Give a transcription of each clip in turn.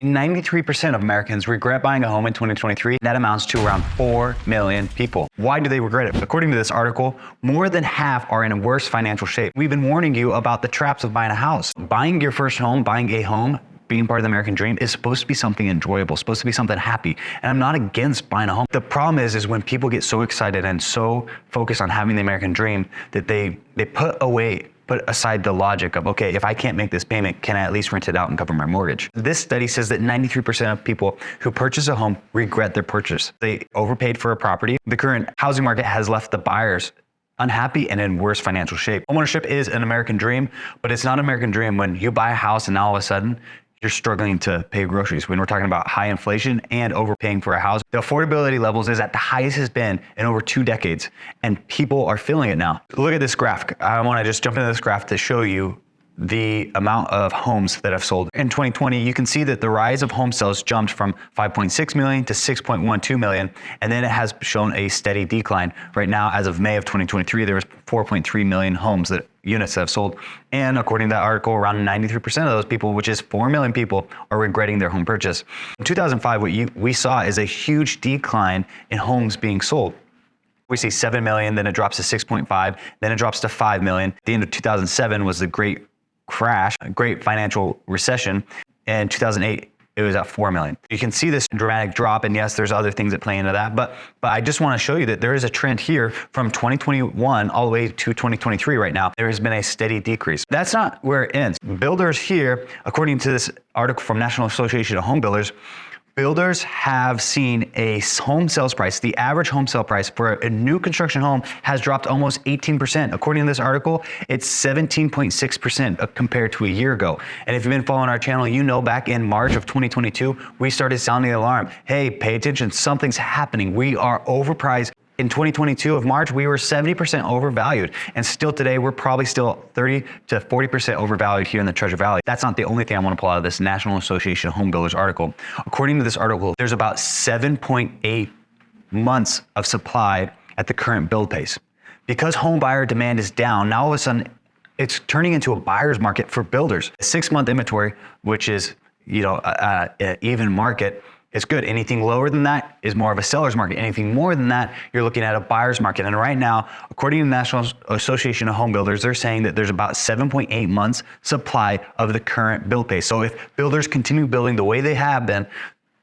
93% of Americans regret buying a home in 2023. That amounts to around 4 million people. Why do they regret it? According to this article, more than half are in a worse financial shape. We've been warning you about the traps of buying a house. Buying your first home, buying a home, being part of the American dream is supposed to be something enjoyable, supposed to be something happy. And I'm not against buying a home. The problem is when people get so excited and so focused on having the American dream that they put aside the logic of, okay, if I can't make this payment, can I at least rent it out and cover my mortgage? This study says that 93% of people who purchase a home regret their purchase. They overpaid for a property. The current housing market has left the buyers unhappy and in worse financial shape. Homeownership is an American dream, but it's not an American dream when you buy a house and now all of a sudden you're struggling to pay groceries. When we're talking about high inflation and overpaying for a house, the affordability levels is at the highest it's been in over 2 decades, and people are feeling it now. Look at this graph. I want to just jump into this graph to show you the amount of homes that have sold. In 2020, you can see that the rise of home sales jumped from 5.6 million to 6.12 million, and then it has shown a steady decline. Right now, as of May of 2023, there was 4.3 million units that have sold. And according to that article, around 93% of those people, which is 4 million people, are regretting their home purchase. In 2005, we saw is a huge decline in homes being sold. We see 7 million, then it drops to 6.5, then it drops to 5 million. The end of 2007 was the great crash, a great financial recession. In 2008, it was at 4 million. You can see this dramatic drop, and yes, there's other things that play into that, but I just want to show you that there is a trend here from 2021 all the way to 2023 right now. There has been a steady decrease. That's not where it ends. Builders here, according to this article from National Association of Home Builders, builders have seen a home sales price, the average home sale price for a new construction home has dropped almost 18%. According to this article, it's 17.6% compared to a year ago. And if you've been following our channel, you know back in March of 2022, we started sounding the alarm. Hey, pay attention, something's happening. We are overpriced. In 2022 of March, we were 70% overvalued. And still today, we're probably still 30 to 40% overvalued here in the Treasure Valley. That's not the only thing I want to pull out of this National Association of Home Builders article. According to this article, there's about 7.8 months of supply at the current build pace. Because home buyer demand is down, now all of a sudden, it's turning into a buyer's market for builders. A 6-month inventory, which is, an even market, it's good. Anything lower than that is more of a seller's market. Anything more than that, you're looking at a buyer's market. And right now, according to the National Association of Home Builders, they're saying that there's about 7.8 months supply of the current build pace. So if builders continue building the way they have been,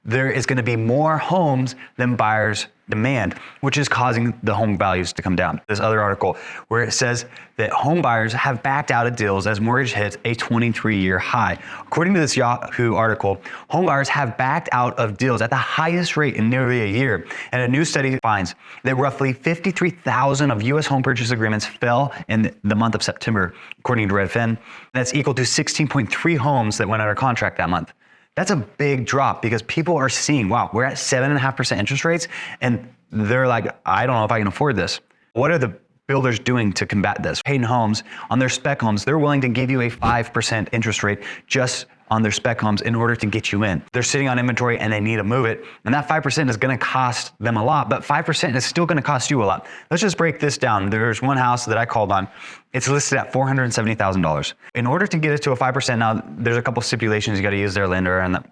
there is going to be more homes than buyers demand, which is causing the home values to come down. This other article where it says that home buyers have backed out of deals as mortgage hits a 23-year high. According to this Yahoo article, home buyers have backed out of deals at the highest rate in nearly a year. And a new study finds that roughly 53,000 of U.S. home purchase agreements fell in the month of September, according to Redfin. That's equal to 16.3 homes that went under contract that month. That's a big drop because people are seeing, wow, we're at 7.5% interest rates, and they're like, I don't know if I can afford this. What are the builders doing to combat this? Payton Homes, on their spec homes, they're willing to give you a 5% interest rate just on their spec homes in order to get you in. They're sitting on inventory and they need to move it. And that 5% is going to cost them a lot, but 5% is still going to cost you a lot. Let's just break this down. There's one house that I called on. It's listed at $470,000. In order to get it to a 5%, now there's a couple stipulations. You got to use their lender and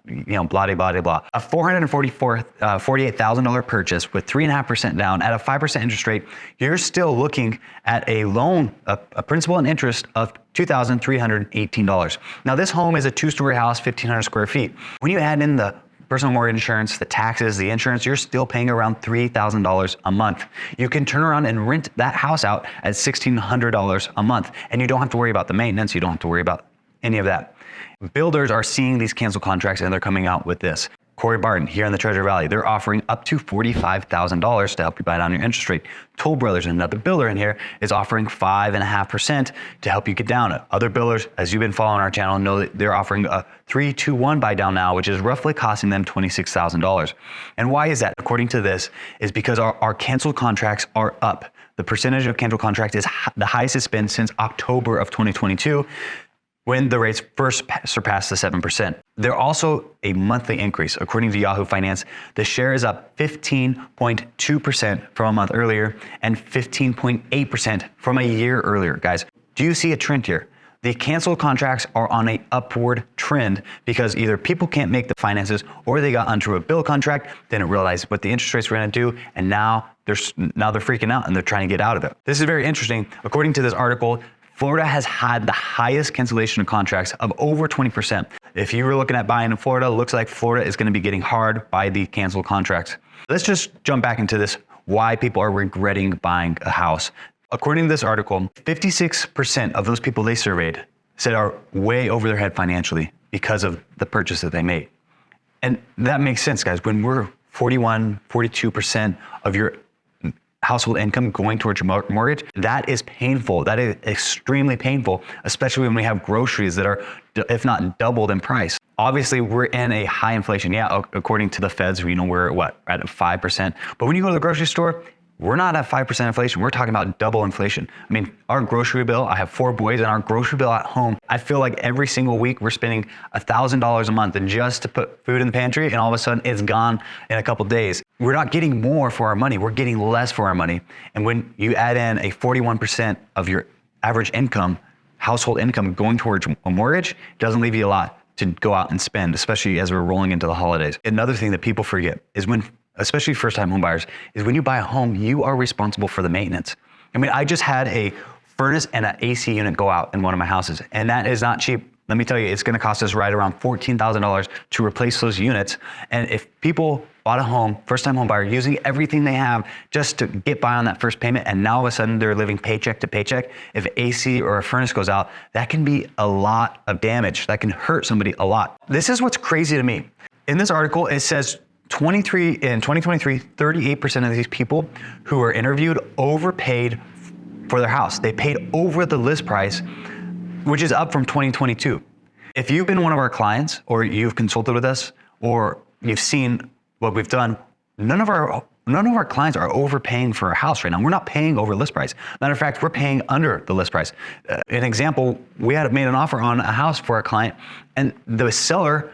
blah, blah, blah, blah. A $48,000 purchase with 3.5% down at a 5% interest rate, you're still looking at a loan, a principal and interest of $2,318. Now this home is a 2-story house, 1,500 square feet. When you add in the personal mortgage insurance, the taxes, the insurance, you're still paying around $3,000 a month. You can turn around and rent that house out at $1,600 a month, and you don't have to worry about the maintenance. You don't have to worry about any of that. Builders are seeing these cancel contracts, and they're coming out with this. Corey Barton here in the Treasure Valley, they're offering up to $45,000 to help you buy down your interest rate. Toll Brothers, another builder in here, is offering 5.5% to help you get down it. Other builders, as you've been following our channel, know that they're offering a 3-2-1 buy down now, which is roughly costing them $26,000. And why is that? According to this, is because our canceled contracts are up. The percentage of canceled contract is the highest it's been since October of 2022. When the rates first surpassed the 7%. They're also a monthly increase. According to Yahoo Finance, the share is up 15.2% from a month earlier and 15.8% from a year earlier. Guys, do you see a trend here? The canceled contracts are on an upward trend because either people can't make the finances or they got onto a bill contract, didn't realize what the interest rates were going to do, and now they're freaking out and they're trying to get out of it. This is very interesting. According to this article, Florida has had the highest cancellation of contracts of over 20%. If you were looking at buying in Florida, it looks like Florida is going to be getting hard by the canceled contracts. Let's just jump back into this, why people are regretting buying a house. According to this article, 56% of those people they surveyed said are way over their head financially because of the purchase that they made. And that makes sense, guys. When we're 42% of your household income going towards your mortgage, that is painful. That is extremely painful, especially when we have groceries that are, if not doubled in price. Obviously, we're in a high inflation. Yeah, according to the feds, we're at 5%. But when you go to the grocery store, we're not at 5% inflation. We're talking about double inflation. I mean, our grocery bill, I have 4 boys, and our grocery bill at home, I feel like every single week we're spending $1,000 a month just to put food in the pantry, and all of a sudden it's gone in a couple days. We're not getting more for our money. We're getting less for our money. And when you add in a 41% of your average income, household income going towards a mortgage, it doesn't leave you a lot to go out and spend, especially as we're rolling into the holidays. Another thing that people forget is especially first-time home buyers, is when you buy a home, you are responsible for the maintenance. I mean, I just had a furnace and an AC unit go out in one of my houses, and that is not cheap. Let me tell you, it's gonna cost us right around $14,000 to replace those units. And if people bought a home, first-time home buyer, using everything they have just to get by on that first payment, and now all of a sudden they're living paycheck to paycheck, if AC or a furnace goes out, that can be a lot of damage. That can hurt somebody a lot. This is what's crazy to me. In this article, it says in 2023, 38% of these people who were interviewed overpaid for their house. They paid over the list price, which is up from 2022. If you've been one of our clients, or you've consulted with us, or you've seen what we've done, none of our clients are overpaying for a house right now. We're not paying over list price. Matter of fact, we're paying under the list price. An example, we had made an offer on a house for a client, and the seller,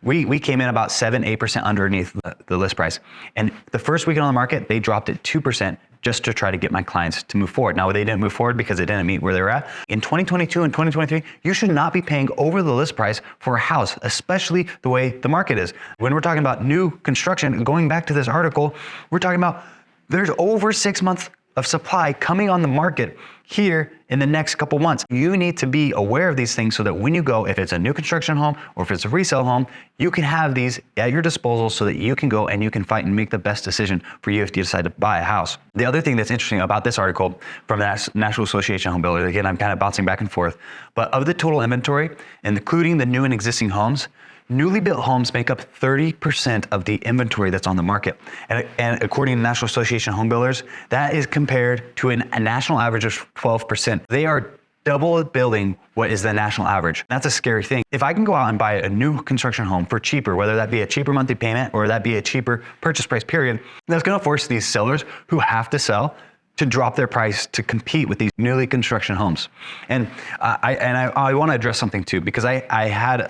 we came in about 7-8% underneath the list price. And the first weekend on the market, they dropped it 2% just to try to get my clients to move forward. Now, they didn't move forward because it didn't meet where they were at. In 2022 and 2023, you should not be paying over the list price for a house, especially the way the market is. When we're talking about new construction, going back to this article, we're talking about there's over 6 months of supply coming on the market here in the next couple months. You need to be aware of these things so that when you go, if it's a new construction home or if it's a resale home, you can have these at your disposal so that you can go and you can fight and make the best decision for you if you decide to buy a house. The other thing that's interesting about this article from the National Association of Home Builders, again, I'm kind of bouncing back and forth, but of the total inventory, including the new and existing homes, newly built homes make up 30% of the inventory that's on the market. And according to the National Association of Home Builders, that is compared to a national average of 12%. They are double building what is the national average. That's a scary thing. If I can go out and buy a new construction home for cheaper, whether that be a cheaper monthly payment or that be a cheaper purchase price period, that's gonna force these sellers who have to sell to drop their price to compete with these newly construction homes. And I want to address something too, because I had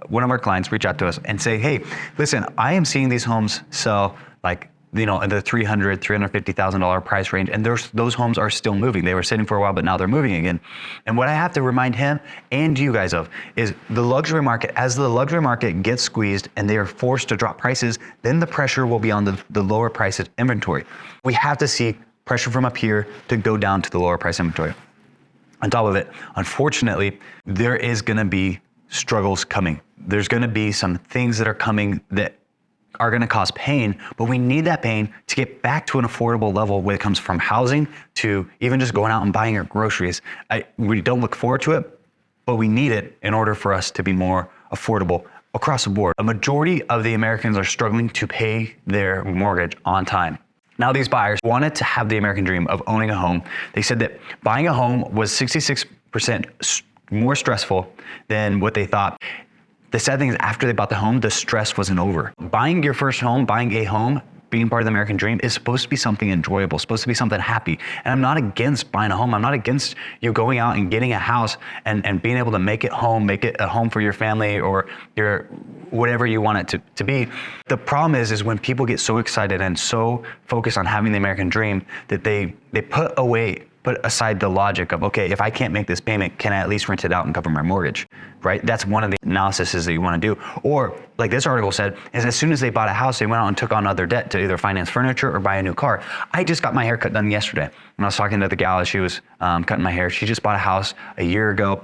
one of our clients reach out to us and say, hey, listen, I am seeing these homes sell like, in the $300,000, $350,000 price range, and those homes are still moving. They were sitting for a while, but now they're moving again. And what I have to remind him and you guys of is the luxury market. As the luxury market gets squeezed and they are forced to drop prices, then the pressure will be on the lower price inventory. We have to see pressure from up here to go down to the lower price inventory. On top of it, unfortunately, there is gonna be struggles coming. There's gonna be some things that are coming that are gonna cause pain, but we need that pain to get back to an affordable level when it comes from housing to even just going out and buying your groceries. We don't look forward to it, but we need it in order for us to be more affordable across the board. A majority of the Americans are struggling to pay their mortgage on time. Now, these buyers wanted to have the American dream of owning a home. They said that buying a home was 66% more stressful than what they thought. The sad thing is, after they bought the home, the stress wasn't over. Buying your first home, buying a home, being part of the American dream is supposed to be something enjoyable, supposed to be something happy. And I'm not against buying a home. I'm not against you going out and getting a house and being able to make it a home for your family or your whatever you want it to be. The problem is when people get so excited and so focused on having the American dream that they put away put aside the logic of, okay, if I can't make this payment, can I at least rent it out and cover my mortgage, right? That's one of the analyses that you want to do. Or like this article said, is as soon as they bought a house, they went out and took on other debt to either finance furniture or buy a new car. I just got my hair cut done yesterday. When I was talking to the gal, she was cutting my hair. She just bought a house a year ago.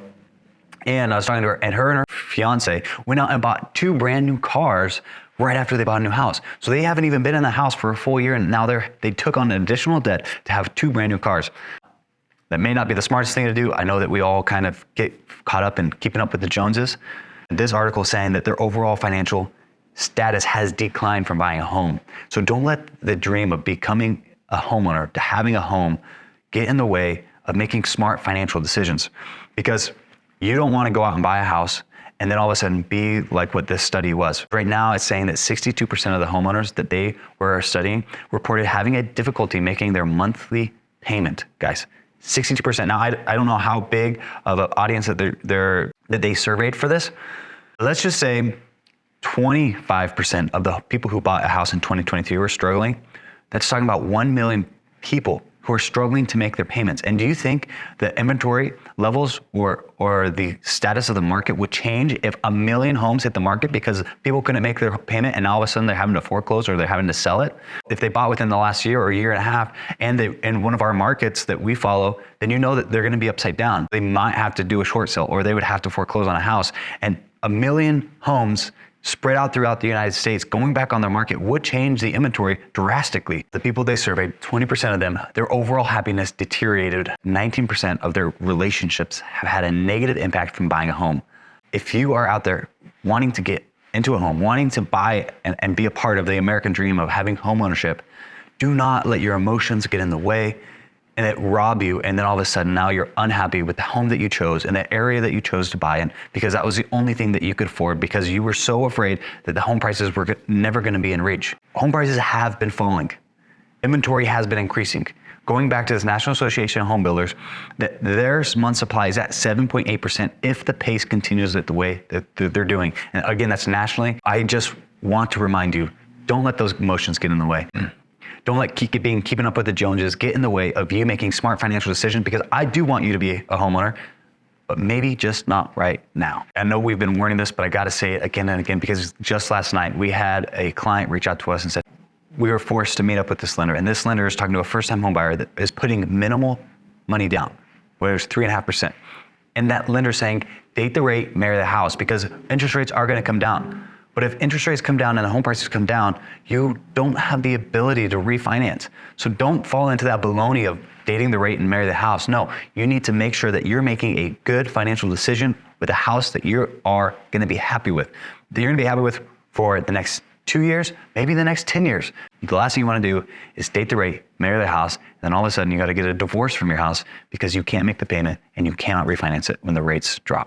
And I was talking to her, and her fiance went out and bought 2 brand new cars right after they bought a new house. So they haven't even been in the house for a full year, and now they took on additional debt to have 2 brand new cars. That may not be the smartest thing to do. I know that we all kind of get caught up in keeping up with the Joneses. This article is saying that their overall financial status has declined from buying a home. So don't let the dream of becoming a homeowner, to having a home, get in the way of making smart financial decisions. Because you don't want to go out and buy a house and then all of a sudden be like what this study was. Right now, it's saying that 62% of the homeowners that they were studying reported having a difficulty making their monthly payment, guys. 62%. Now, I don't know how big of an audience that they surveyed for this. Let's just say 25% of the people who bought a house in 2023 were struggling. That's talking about 1 million people who are struggling to make their payments. And do you think the inventory levels or the status of the market would change if 1 million homes hit the market because people couldn't make their payment and all of a sudden they're having to foreclose or they're having to sell it? If they bought within the last year or year and a half and they in one of our markets that we follow, then you know that they're gonna be upside down. They might have to do a short sale or they would have to foreclose on a house. And 1 million homes spread out throughout the United States, going back on their market would change the inventory drastically. The people they surveyed, 20% of them, their overall happiness deteriorated. 19% of their relationships have had a negative impact from buying a home. If you are out there wanting to get into a home, wanting to buy and be a part of the American dream of having home ownership, do not let your emotions get in the way and it rob you, and then all of a sudden now you're unhappy with the home that you chose and the area that you chose to buy in because that was the only thing that you could afford because you were so afraid that the home prices were never going to be in reach. Home prices have been falling. Inventory has been increasing. Going back to this National Association of Home Builders, their month supply is at 7.8% if the pace continues at the way that they're doing. And again, that's nationally. I just want to remind you, don't let those emotions get in the way. Don't let keeping up with the Joneses get in the way of you making smart financial decisions, because I do want you to be a homeowner, but maybe just not right now. I know we've been warning this, but I gotta say it again and again, because just last night we had a client reach out to us and said, we were forced to meet up with this lender, and this lender is talking to a first-time home buyer that is putting minimal money down, whether it's 3.5%. And that lender saying, date the rate, marry the house, because interest rates are gonna come down. But if interest rates come down and the home prices come down, you don't have the ability to refinance. So don't fall into that baloney of dating the rate and marry the house. No, you need to make sure that you're making a good financial decision with a house that you are gonna be happy with. That you're gonna be happy with for the next 2 years, maybe the next 10 years. The last thing you wanna do is date the rate, marry the house, and then all of a sudden you gotta get a divorce from your house because you can't make the payment and you cannot refinance it when the rates drop.